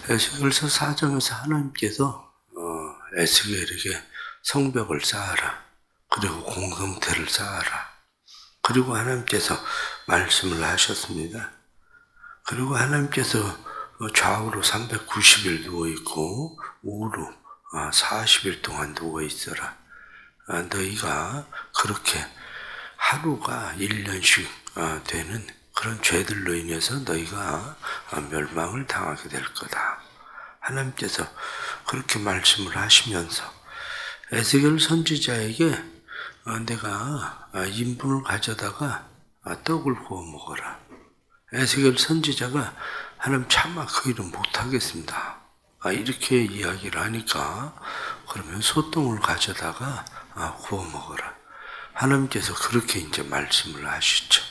에스겔서 4장에서 하나님께서 에스겔에게 성벽을 쌓아라. 그리고 공동체를 쌓아라. 그리고 하나님께서 말씀을 하셨습니다. 그리고 하나님께서 좌우로 390일 누워있고 우로 40일 동안 누워있어라. 너희가 그렇게 하루가 1년씩 되는 그런 죄들로 인해서 너희가 멸망을 당하게 될 거다. 하나님께서 그렇게 말씀을 하시면서 에스겔 선지자에게 내가 인분을 가져다가 떡을 구워 먹어라. 에스겔 선지자가 하나님 차마 그 일은 못하겠습니다. 이렇게 이야기를 하니까 그러면 소똥을 가져다가 구워 먹어라. 하나님께서 그렇게 이제 말씀을 하시죠.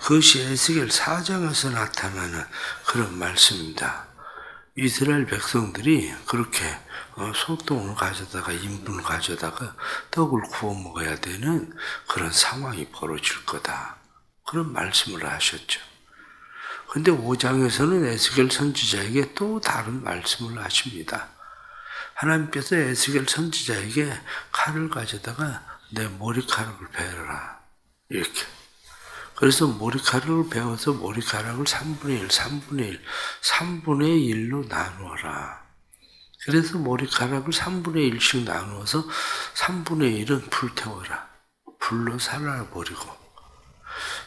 그것이 에스겔 4장에서 나타나는 그런 말씀입니다. 이스라엘 백성들이 그렇게 소똥을 가져다가 인분을 가져다가 떡을 구워 먹어야 되는 그런 상황이 벌어질 거다. 그런 말씀을 하셨죠. 근데 5장에서는 에스겔 선지자에게 또 다른 말씀을 하십니다. 하나님께서 에스겔 선지자에게 칼을 가져다가 내 머리카락을 베어라. 이렇게. 그래서 머리카락을 베어서 머리카락을 3분의 1로 나누어라. 그래서 머리카락을 3분의 1씩 나누어서 3분의 1은 불태워라. 불로 살아버리고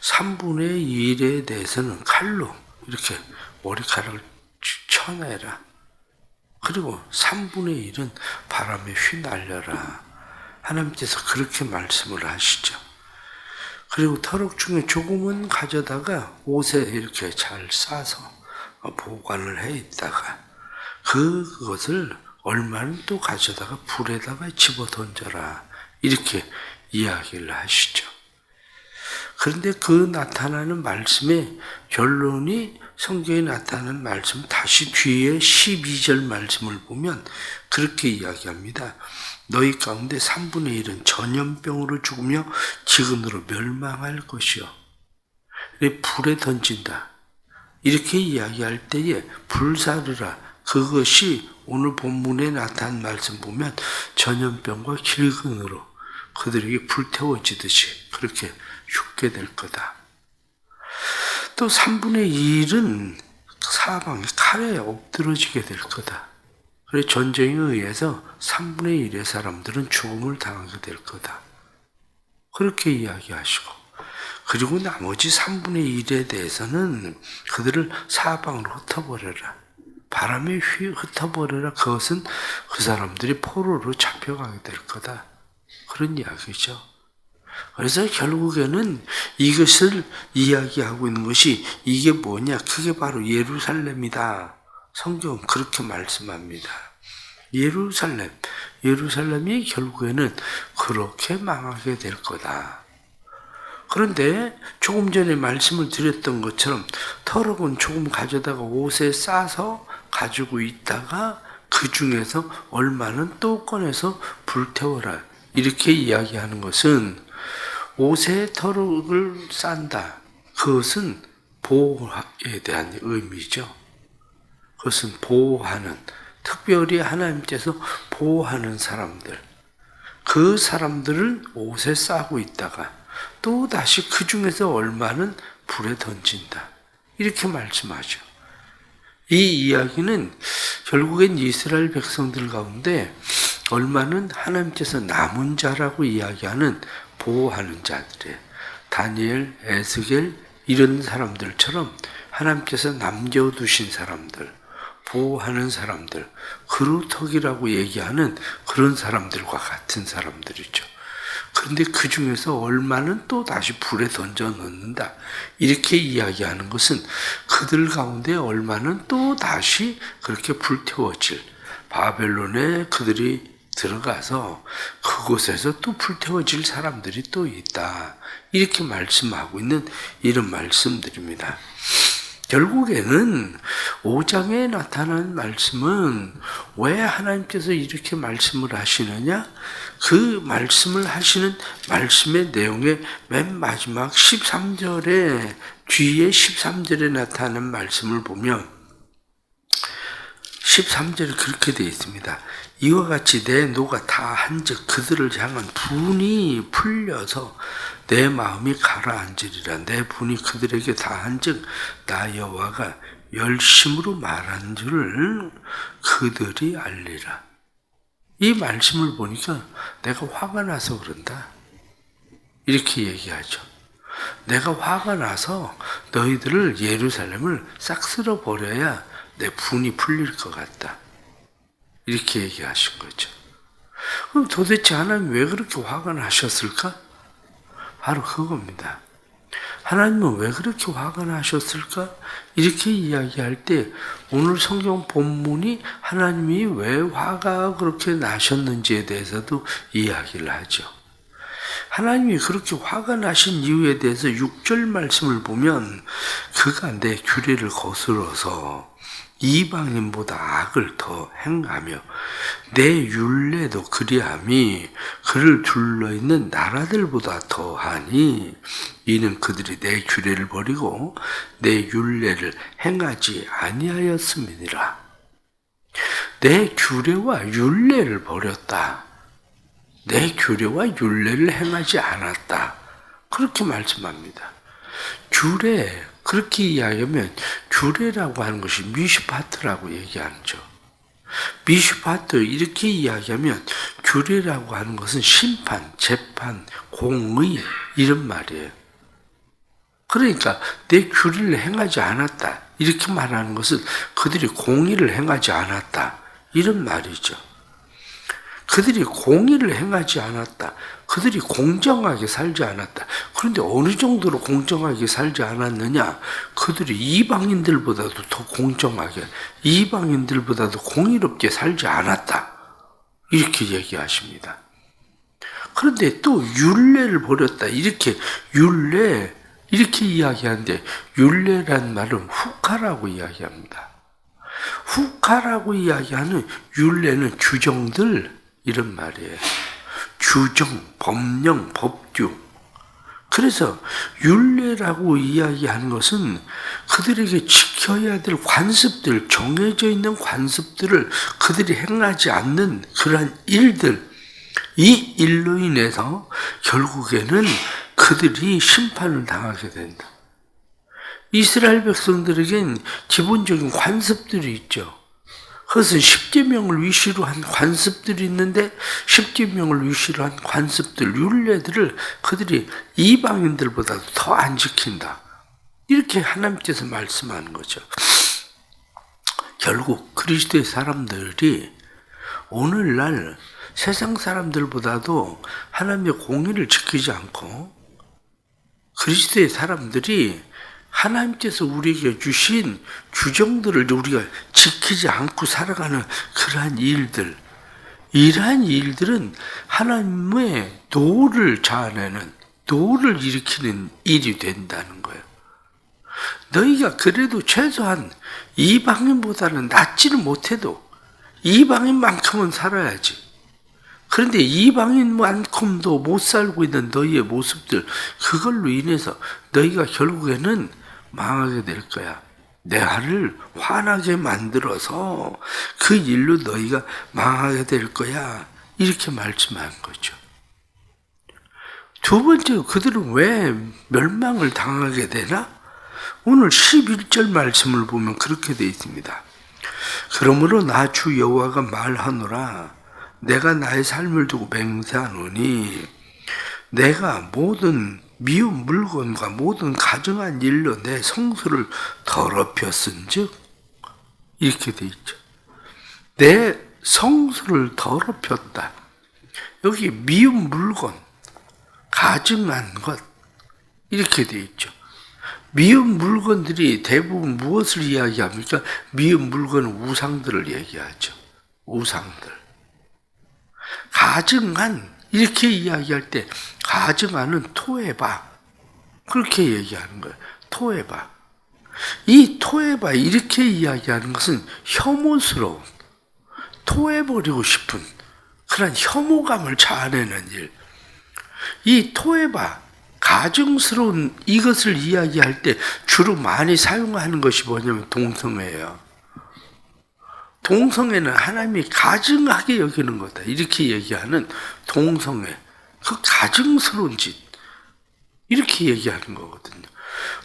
3분의 1에 대해서는 칼로 이렇게 머리카락을 쳐내라. 그리고 3분의 1은 바람에 휘날려라. 하나님께서 그렇게 말씀을 하시죠. 그리고 터럭 중에 조금은 가져다가 옷에 이렇게 잘 싸서 보관을 해 있다가 그것을 얼마는 또 가져다가 불에다가 집어 던져라. 이렇게 이야기를 하시죠. 그런데 그 나타나는 말씀의 결론이 성경에 나타나는 말씀 다시 뒤에 12절 말씀을 보면 그렇게 이야기합니다. 너희 가운데 3분의 1은 전염병으로 죽으며 지근으로 멸망할 것이요. 불에 던진다. 이렇게 이야기할 때에 불사르라. 그것이 오늘 본문에 나타난 말씀 보면 전염병과 길근으로 그들에게 불태워지듯이 그렇게 죽게 될 거다. 또 3분의 1은 사방에 칼에 엎드러지게 될 거다. 그래서 전쟁에 의해서 3분의 1의 사람들은 죽음을 당하게 될 거다. 그렇게 이야기하시고 그리고 나머지 3분의 1에 대해서는 그들을 사방으로 흩어버려라. 바람에 흩어버려라. 그것은 그 사람들이 포로로 잡혀가게 될 거다. 그런 이야기죠. 그래서 결국에는 이것을 이야기하고 있는 것이 이게 뭐냐? 그게 바로 예루살렘이다. 성경은 그렇게 말씀합니다. 예루살렘이 결국에는 그렇게 망하게 될 거다. 그런데 조금 전에 말씀을 드렸던 것처럼 터럭은 조금 가져다가 옷에 싸서 가지고 있다가 그 중에서 얼마는 또 꺼내서 불태워라. 이렇게 이야기하는 것은 옷에 터럭을 싼다. 그것은 보호에 대한 의미죠. 그것은 보호하는, 특별히 하나님께서 보호하는 사람들. 그 사람들을 옷에 싸고 있다가 또 다시 그 중에서 얼마는 불에 던진다. 이렇게 말씀하죠. 이 이야기는 결국엔 이스라엘 백성들 가운데 얼마는 하나님께서 남은 자라고 이야기하는 보호하는 자들이에요. 다니엘, 에스겔 이런 사람들처럼 하나님께서 남겨두신 사람들, 보호하는 사람들, 그루터기라고 얘기하는 그런 사람들과 같은 사람들이죠. 그런데 그 중에서 얼마는 또 다시 불에 던져 넣는다. 이렇게 이야기하는 것은 그들 가운데 얼마는 또 다시 그렇게 불태워질, 바벨론에 그들이 들어가서 그곳에서 또 불태워질 사람들이 또 있다. 이렇게 말씀하고 있는 이런 말씀들입니다. 결국에는 5장에 나타난 말씀은 왜 하나님께서 이렇게 말씀을 하시느냐? 그 말씀을 하시는 말씀의 내용의 맨 마지막 13절에 뒤에 13절에 나타나는 말씀을 보면 13절에 그렇게 되어 있습니다. 이와 같이 내 노가 다 한즉 그들을 향한 분이 풀려서 내 마음이 가라앉으리라. 내 분이 그들에게 다 한즉 나 여호와가 열심으로 말한 줄을 그들이 알리라. 이 말씀을 보니까 내가 화가 나서 그런다, 이렇게 얘기하죠. 내가 화가 나서 너희들을 예루살렘을 싹 쓸어버려야 내 분이 풀릴 것 같다, 이렇게 얘기하신 거죠. 그럼 도대체 하나님 왜 그렇게 화가 나셨을까? 바로 그겁니다. 하나님은 왜 그렇게 화가 나셨을까? 이렇게 이야기할 때 오늘 성경 본문이 하나님이 왜 화가 그렇게 나셨는지에 대해서도 이야기를 하죠. 하나님이 그렇게 화가 나신 이유에 대해서 6절 말씀을 보면 그가 내 규례를 거스러서 이방인보다 악을 더 행하며 내 율례도 그리함이 그를 둘러있는 나라들보다 더하니 이는 그들이 내 규례를 버리고 내 율례를 행하지 아니하였음이니라. 내 규례와 율례를 버렸다. 내 규례와 율례를 행하지 않았다. 그렇게 말씀합니다. 규례, 그렇게 이야기하면 규례라고 하는 것이 미슈파트라고 얘기하죠. 미슈파트 이렇게 이야기하면 규례라고 하는 것은 심판, 재판, 공의 이런 말이에요. 그러니까 내 규례를 행하지 않았다, 이렇게 말하는 것은 그들이 공의를 행하지 않았다, 이런 말이죠. 그들이 공의를 행하지 않았다. 그들이 공정하게 살지 않았다. 그런데 어느 정도로 공정하게 살지 않았느냐? 그들이 이방인들보다도 더 공정하게, 이방인들보다도 공의롭게 살지 않았다, 이렇게 얘기하십니다. 그런데 또 율례를 버렸다, 이렇게 율례, 이렇게 이야기하는데 율례란 말은 후카라고 이야기합니다. 후카라고 이야기하는 율례는 규정들, 이런 말이에요. 규정, 법령, 법규. 그래서 율례라고 이야기하는 것은 그들에게 지켜야 될 관습들, 정해져 있는 관습들을 그들이 행하지 않는 그러한 일들, 이 일로 인해서 결국에는 그들이 심판을 당하게 된다. 이스라엘 백성들에겐 기본적인 관습들이 있죠. 그것은 십계명을 위시로 한 관습들이 있는데 십계명을 위시로 한 관습들, 율례들을 그들이 이방인들보다도 더 안 지킨다, 이렇게 하나님께서 말씀하는 거죠. 결국 그리스도의 사람들이 오늘날 세상 사람들보다도 하나님의 공의를 지키지 않고 그리스도의 사람들이 하나님께서 우리에게 주신 규정들을 우리가 지키지 않고 살아가는 그러한 일들, 이러한 일들은 하나님의 노를 자아내는, 노를 일으키는 일이 된다는 거예요. 너희가 그래도 최소한 이방인보다는 낫지는 못해도 이방인만큼은 살아야지. 그런데 이방인만큼도 못 살고 있는 너희의 모습들, 그걸로 인해서 너희가 결국에는 망하게 될 거야. 내가를 화나게 만들어서 그 일로 너희가 망하게 될 거야, 이렇게 말씀한 거죠. 두 번째, 그들은 왜 멸망을 당하게 되나? 오늘 11절 말씀을 보면 그렇게 되어 있습니다. 그러므로 나 주 여호와가 말하노라. 내가 나의 삶을 두고 맹세하노니 내가 모든 미운 물건과 모든 가증한 일로 내 성소를 더럽혔은즉, 이렇게 돼 있죠. 내 성소를 더럽혔다. 여기 미운 물건, 가증한 것, 이렇게 돼 있죠. 미운 물건들이 대부분 무엇을 이야기합니까? 미운 물건은 우상들을 얘기하죠. 우상들. 가증한, 이렇게 이야기할 때 가증한은 토에바, 그렇게 얘기하는 거예요. 토에바. 이 토에바, 이렇게 이야기하는 것은 혐오스러운, 토해버리고 싶은 그런 혐오감을 자아내는 일. 이 토에바, 가증스러운 이것을 이야기할 때 주로 많이 사용하는 것이 뭐냐면 동성애예요. 동성애는 하나님이 가증하게 여기는 거다. 이렇게 얘기하는 동성애. 그 가증스러운 짓. 이렇게 얘기하는 거거든요.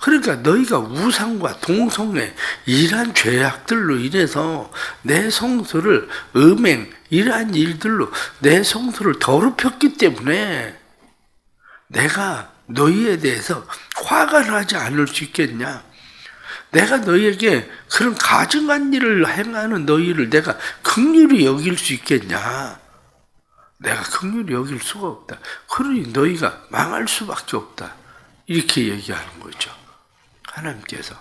그러니까 너희가 우상과 동성애, 이러한 죄악들로 인해서 내 성소를 음행, 이러한 일들로 내 성소를 더럽혔기 때문에 내가 너희에 대해서 화가 나지 않을 수 있겠냐? 내가 너희에게 그런 가증한 일을 행하는 너희를 내가 긍휼히 여길 수 있겠냐? 내가 긍휼히 여길 수가 없다. 그러니 너희가 망할 수밖에 없다. 이렇게 얘기하는 거죠. 하나님께서.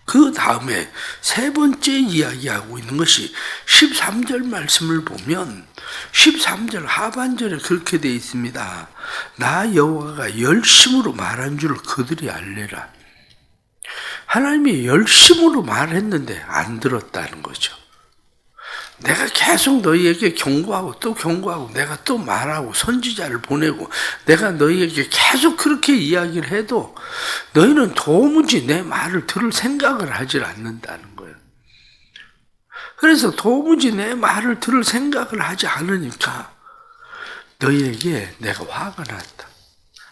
그 다음에 세 번째 이야기하고 있는 것이 13절 말씀을 보면 13절 하반절에 그렇게 되어 있습니다. 나 여호와가 열심으로 말한 줄 그들이 알래라. 하나님이 열심으로 말했는데 안 들었다는 거죠. 내가 계속 너희에게 경고하고 또 경고하고 내가 또 말하고 선지자를 보내고 내가 너희에게 계속 그렇게 이야기를 해도 너희는 도무지 내 말을 들을 생각을 하질 않는다는 거예요. 그래서 도무지 내 말을 들을 생각을 하지 않으니까 너희에게 내가 화가 났다.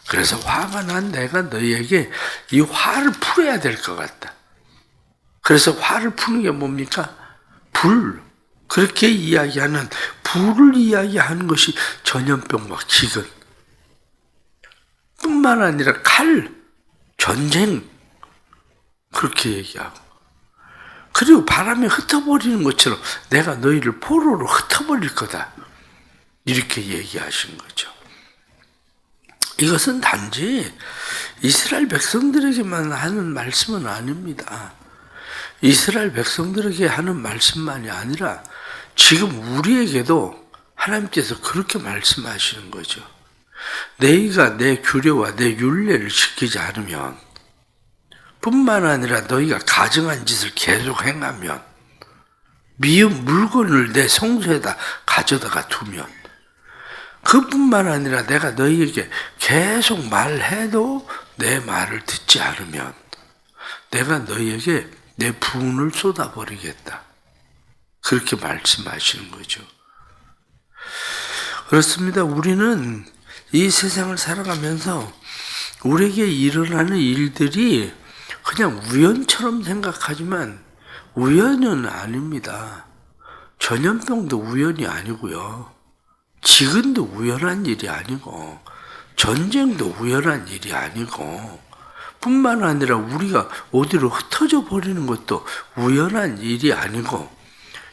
그래서 화가 난 내가 너희에게 이 화를 풀어야 될 것 같다. 그래서 화를 푸는 게 뭡니까? 불. 그렇게 이야기하는 불을 이야기하는 것이 전염병과 기근 뿐만 아니라 칼, 전쟁 그렇게 얘기하고 그리고 바람에 흩어버리는 것처럼 내가 너희를 포로로 흩어버릴 거다 이렇게 얘기하신 거죠. 이것은 단지 이스라엘 백성들에게만 하는 말씀은 아닙니다. 이스라엘 백성들에게 하는 말씀만이 아니라 지금 우리에게도 하나님께서 그렇게 말씀하시는 거죠. 너희가 내 규례와 내 율례를 지키지 않으면 뿐만 아니라 너희가 가증한 짓을 계속 행하면 미운 물건을 내 성소에다 가져다가 두면 그뿐만 아니라 내가 너희에게 계속 말해도 내 말을 듣지 않으면 내가 너희에게 내 분을 쏟아버리겠다. 그렇게 말씀하시는 거죠. 그렇습니다. 우리는 이 세상을 살아가면서 우리에게 일어나는 일들이 그냥 우연처럼 생각하지만 우연은 아닙니다. 전염병도 우연이 아니고요. 지금도 우연한 일이 아니고 전쟁도 우연한 일이 아니고 뿐만 아니라 우리가 어디로 흩어져 버리는 것도 우연한 일이 아니고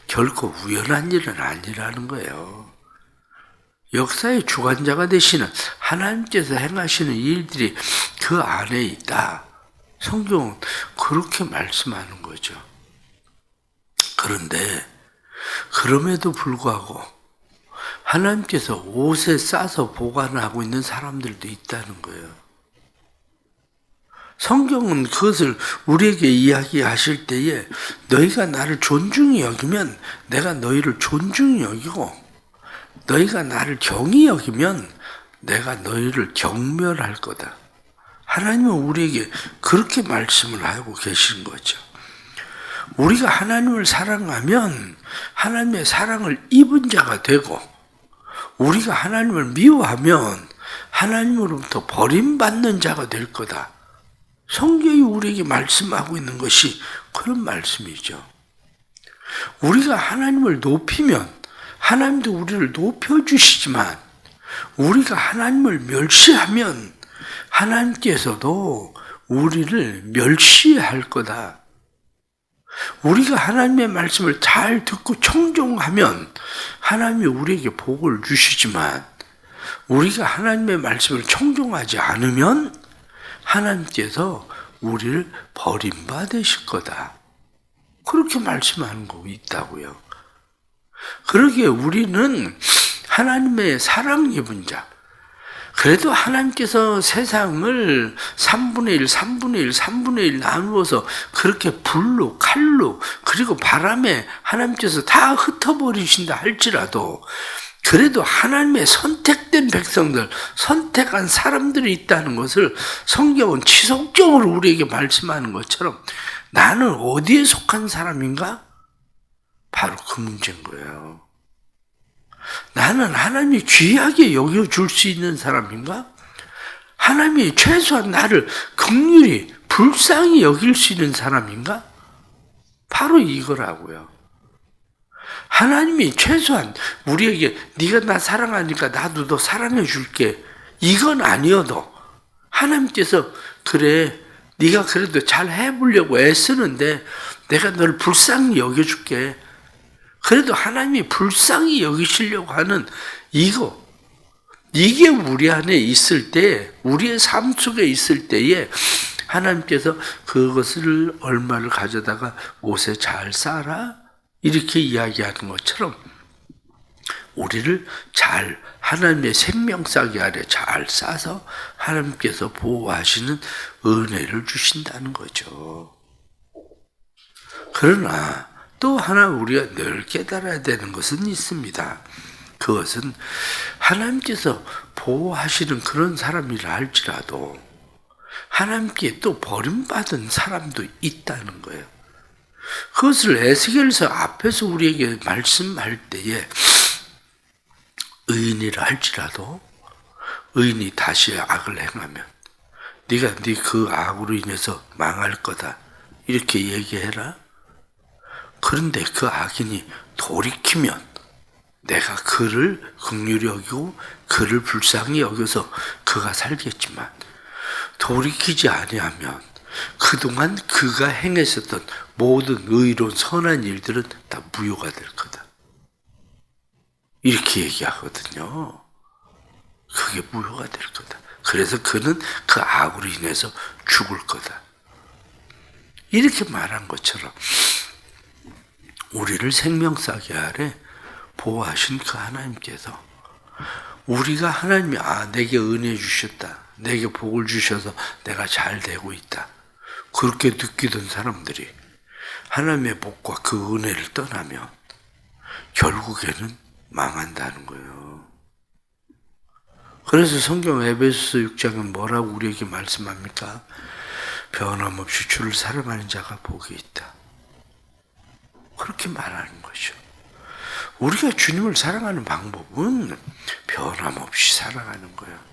결코 우연한 일은 아니라는 거예요. 역사의 주관자가 되시는 하나님께서 행하시는 일들이 그 안에 있다. 성경은 그렇게 말씀하는 거죠. 그런데 그럼에도 불구하고 하나님께서 옷에 싸서 보관하고 있는 사람들도 있다는 거예요. 성경은 그것을 우리에게 이야기하실 때에 너희가 나를 존중히 여기면 내가 너희를 존중히 여기고 너희가 나를 경히 여기면 내가 너희를 경멸할 거다. 하나님은 우리에게 그렇게 말씀을 하고 계신 거죠. 우리가 하나님을 사랑하면 하나님의 사랑을 입은 자가 되고 우리가 하나님을 미워하면 하나님으로부터 버림받는 자가 될 거다. 성경이 우리에게 말씀하고 있는 것이 그런 말씀이죠. 우리가 하나님을 높이면 하나님도 우리를 높여주시지만 우리가 하나님을 멸시하면 하나님께서도 우리를 멸시할 거다. 우리가 하나님의 말씀을 잘 듣고 청종하면 하나님이 우리에게 복을 주시지만 우리가 하나님의 말씀을 청종하지 않으면 하나님께서 우리를 버림받으실 거다. 그렇게 말씀하는 거 있다고요. 그러기에 우리는 하나님의 사랑 입은 자, 그래도 하나님께서 세상을 3분의 1, 3분의 1, 3분의 1 나누어서 그렇게 불로, 칼로, 그리고 바람에 하나님께서 다 흩어버리신다 할지라도 그래도 하나님의 선택된 백성들, 선택한 사람들이 있다는 것을 성경은 지속적으로 우리에게 말씀하는 것처럼 나는 어디에 속한 사람인가? 바로 그 문제인 거예요. 나는 하나님이 귀하게 여겨줄 수 있는 사람인가? 하나님이 최소한 나를 긍휼히 불쌍히 여길 수 있는 사람인가? 바로 이거라고요. 하나님이 최소한 우리에게 네가 나 사랑하니까 나도 너 사랑해 줄게. 이건 아니어도 하나님께서 그래 네가 그래도 잘 해보려고 애쓰는데 내가 너를 불쌍히 여겨줄게. 그래도 하나님이 불쌍히 여기시려고 하는 이게 우리 안에 있을 때, 우리의 삶 속에 있을 때에 하나님께서 그것을 얼마를 가져다가 옷에 잘 싸라? 이렇게 이야기하는 것처럼 우리를 잘 하나님의 생명싸개 아래 잘 싸서 하나님께서 보호하시는 은혜를 주신다는 거죠. 그러나 또 하나 우리가 늘 깨달아야 되는 것은 있습니다. 그것은 하나님께서 보호하시는 그런 사람이라 할지라도 하나님께 또 버림받은 사람도 있다는 거예요. 그것을 에스겔서 앞에서 우리에게 말씀할 때에 의인이라 할지라도 의인이 다시 악을 행하면 네가 네 그 악으로 인해서 망할 거다 이렇게 얘기해라. 그런데 그 악인이 돌이키면 내가 그를 긍휼히 여기고 그를 불쌍히 여겨서 그가 살겠지만 돌이키지 아니하면 그동안 그가 행했었던 모든 의로운 선한 일들은 다 무효가 될 거다. 이렇게 얘기하거든요. 그게 무효가 될 거다. 그래서 그는 그 악으로 인해서 죽을 거다. 이렇게 말한 것처럼 우리를 생명싸개 아래 보호하신 그 하나님께서 우리가 하나님이 내게 은혜 주셨다. 내게 복을 주셔서 내가 잘 되고 있다. 그렇게 느끼던 사람들이 하나님의 복과 그 은혜를 떠나면 결국에는 망한다는 거예요. 그래서 성경 에베소서 6장은 뭐라고 우리에게 말씀합니까? 변함없이 주를 사랑하는 자가 복이 있다. 그렇게 말하는 거죠. 우리가 주님을 사랑하는 방법은 변함없이 사랑하는 거예요.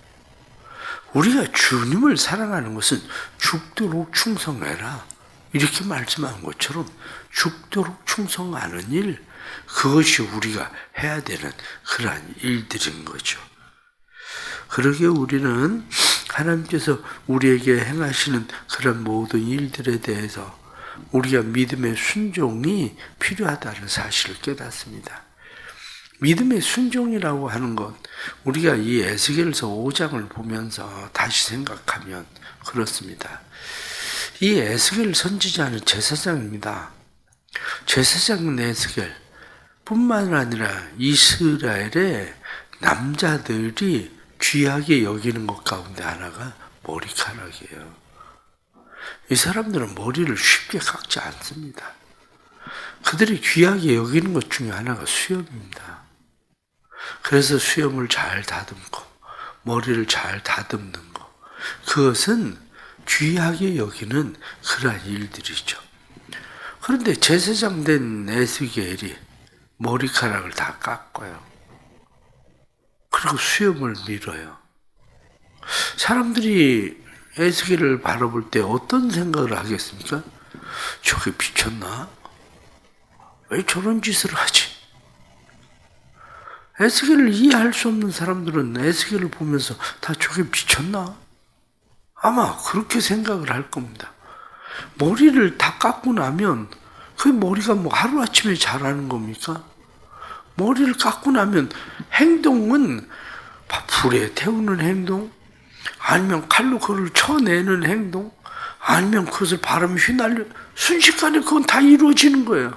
우리가 주님을 사랑하는 것은 죽도록 충성해라. 이렇게 말씀한 것처럼 죽도록 충성하는 일, 그것이 우리가 해야 되는 그러한 일들인 거죠. 그러기에 우리는 하나님께서 우리에게 행하시는 그런 모든 일들에 대해서 우리가 믿음의 순종이 필요하다는 사실을 깨닫습니다. 믿음의 순종이라고 하는 것, 우리가 이 에스겔서 5장을 보면서 다시 생각하면 그렇습니다. 이 에스겔 선지자는 제사장입니다. 제사장은 에스겔 뿐만 아니라 이스라엘의 남자들이 귀하게 여기는 것 가운데 하나가 머리카락이에요. 이 사람들은 머리를 쉽게 깎지 않습니다. 그들이 귀하게 여기는 것 중에 하나가 수염입니다. 그래서 수염을 잘 다듬고 머리를 잘 다듬는 것, 그것은 귀하게 여기는 그러한 일들이죠. 그런데 제사장 된 에스겔이 머리카락을 다 깎아요. 그리고 수염을 밀어요. 사람들이 에스겔을 바라볼 때 어떤 생각을 하겠습니까? 저게 미쳤나? 왜 저런 짓을 하지? 에스겔을 이해할 수 없는 사람들은 에스겔을 보면서 다 저게 미쳤나? 아마 그렇게 생각을 할 겁니다. 머리를 다 깎고 나면 그 머리가 뭐 하루아침에 자라는 겁니까? 머리를 깎고 나면 행동은 불에 태우는 행동, 아니면 칼로 그를 쳐내는 행동, 아니면 그것을 바람에 휘날려 순식간에 그건 다 이루어지는 거예요.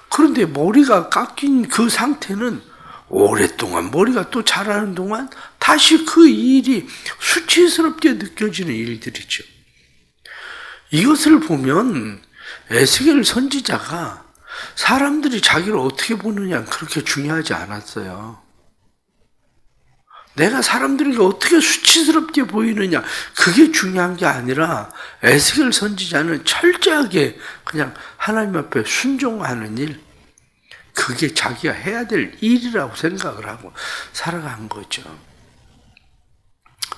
그런데 머리가 깎인 그 상태는 오랫동안 머리가 또 자라는 동안 다시 그 일이 수치스럽게 느껴지는 일들이죠. 이것을 보면 에스겔 선지자가 사람들이 자기를 어떻게 보느냐 그렇게 중요하지 않았어요. 내가 사람들에게 어떻게 수치스럽게 보이느냐 그게 중요한 게 아니라 에스겔 선지자는 철저하게 그냥 하나님 앞에 순종하는 일, 그게 자기가 해야 될 일이라고 생각을 하고 살아간 거죠.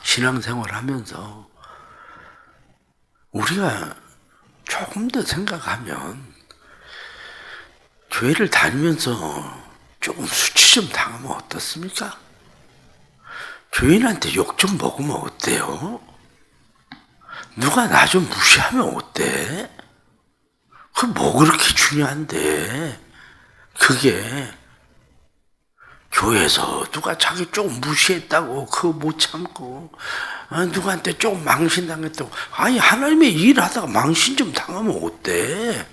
신앙생활 하면서 우리가 조금 더 생각하면 교회를 다니면서 조금 수치 좀 당하면 어떻습니까? 교인한테 욕 좀 먹으면 어때요? 누가 나 좀 무시하면 어때? 그 뭐 그렇게 중요한데? 그게 교회에서 누가 자기 조금 무시했다고 그거 못 참고 누구한테 조금 망신당했다고 아니 하나님의 일 하다가 망신 좀 당하면 어때?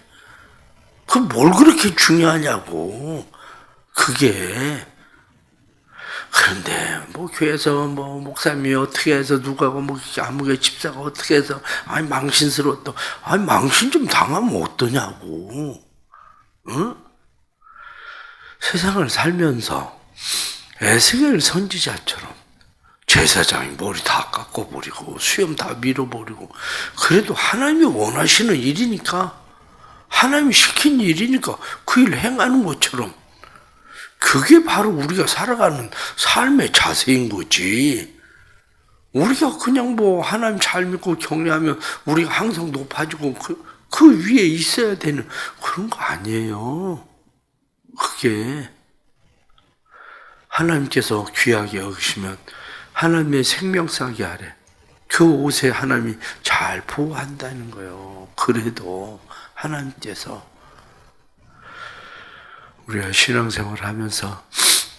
그 뭘 그렇게 중요하냐고 그게. 그런데 뭐 교회에서 뭐 목사님이 어떻게 해서 누가고 뭐 아무개 집사가 어떻게 해서 아니 망신스러웠다 아니 망신 좀 당하면 어떠냐고. 응? 세상을 살면서 에스겔 선지자처럼 제사장이 머리 다 깎아버리고 수염 다 밀어버리고 그래도 하나님이 원하시는 일이니까 하나님이 시킨 일이니까 그 일 행하는 것처럼 그게 바로 우리가 살아가는 삶의 자세인 거지. 우리가 그냥 뭐 하나님 잘 믿고 경외하면 우리가 항상 높아지고 그 위에 있어야 되는 그런 거 아니에요. 그게 하나님께서 귀하게 여기시면 하나님의 생명사기 아래 그 옷에 하나님이 잘 보호한다는 거예요. 그래도 하나님께서 우리가 신앙생활을 하면서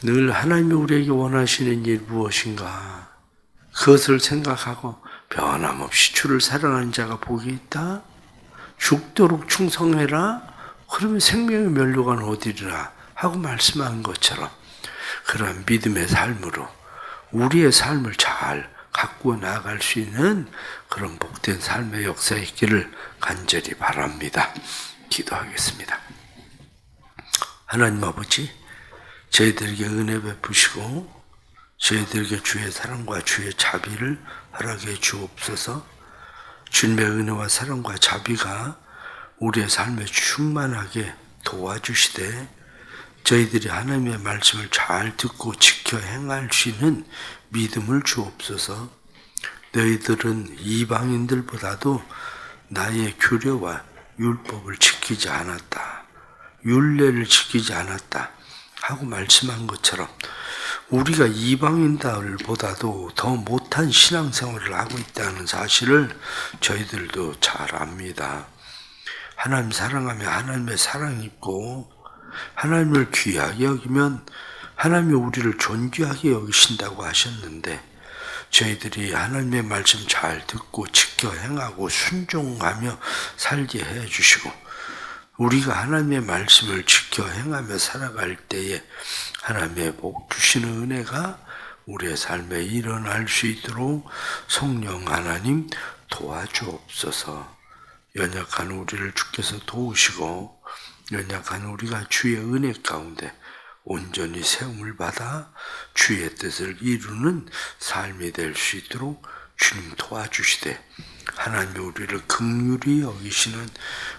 늘 하나님이 우리에게 원하시는 일 무엇인가 그것을 생각하고 변함없이 주를 사랑하는 자가 복이 있다. 죽도록 충성해라. 그러면 생명의 면류관 얻으리라 하고 말씀한 것처럼 그런 믿음의 삶으로 우리의 삶을 잘 가꾸어 나아갈 수 있는 그런 복된 삶의 역사에 있기를 간절히 바랍니다. 기도하겠습니다. 하나님 아버지, 저희들에게 은혜 베푸시고 저희들에게 주의 사랑과 주의 자비를 허락해 주옵소서. 주님의 은혜와 사랑과 자비가 우리의 삶에 충만하게 도와주시되 저희들이 하나님의 말씀을 잘 듣고 지켜 행할 수 있는 믿음을 주옵소서. 너희들은 이방인들보다도 나의 규례와 율법을 지키지 않았다. 율례를 지키지 않았다 하고 말씀한 것처럼 우리가 이방인들보다도 더 못한 신앙생활을 하고 있다는 사실을 저희들도 잘 압니다. 하나님 사랑하며 하나님의 사랑이 있고 하나님을 귀하게 여기면 하나님이 우리를 존귀하게 여기신다고 하셨는데 저희들이 하나님의 말씀 잘 듣고 지켜 행하고 순종하며 살게 해주시고 우리가 하나님의 말씀을 지켜 행하며 살아갈 때에 하나님의 복 주시는 은혜가 우리의 삶에 일어날 수 있도록 성령 하나님 도와주옵소서. 연약한 우리를 주께서 도우시고 연약한 우리가 주의 은혜 가운데 온전히 세움을 받아 주의 뜻을 이루는 삶이 될 수 있도록 주님 도와주시되 하나님이 우리를 긍휼히 여기시는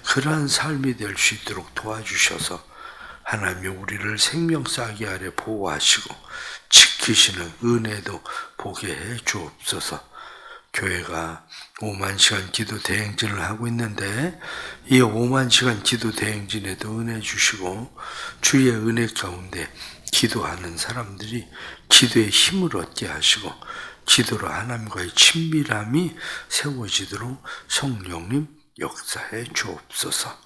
그러한 삶이 될 수 있도록 도와주셔서 하나님이 우리를 생명사기 아래 보호하시고 지키시는 은혜도 보게 해 주옵소서. 교회가 5만 시간 기도 대행진을 하고 있는데 이 5만 시간 기도 대행진에도 은혜 주시고 주의 은혜 가운데 기도하는 사람들이 기도의 힘을 얻게 하시고 기도로 하나님과의 친밀함이 세워지도록 성령님 역사해 주옵소서.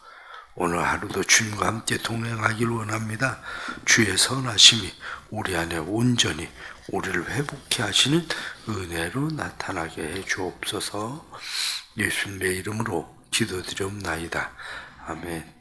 오늘 하루도 주님과 함께 동행하기를 원합니다. 주의 선하심이 우리 안에 온전히 우리를 회복케 하시는 은혜로 나타나게 해 주옵소서. 예수님의 이름으로 기도드리옵나이다. 아멘.